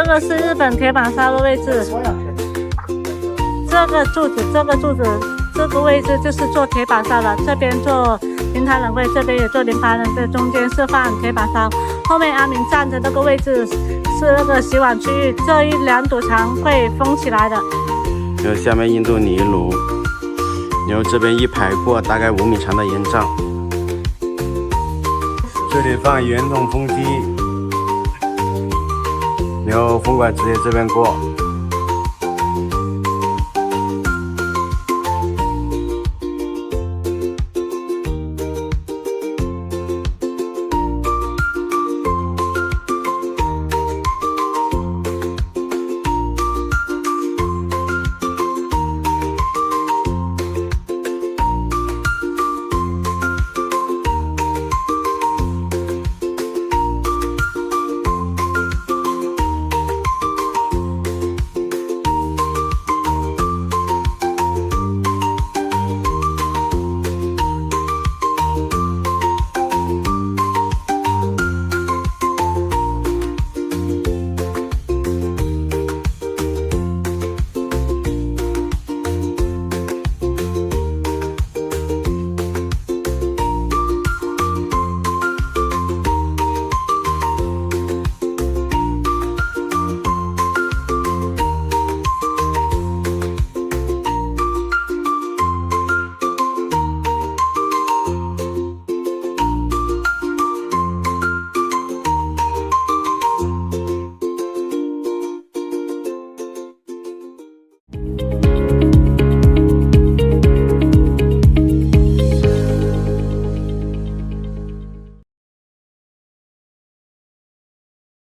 这个是日本铁板烧的位置。这个柱子，这个位置就是做铁板烧的，这边做灵堂人柜，这边也做灵堂人，这中间是放铁板烧。后面阿明站的这个位置是那个洗碗区域，这2堵墙会封起来的。然后下面印度泥炉，然后这边一排过大概5米长的烟帐，这里放圆筒风机，然后风管直接这边过。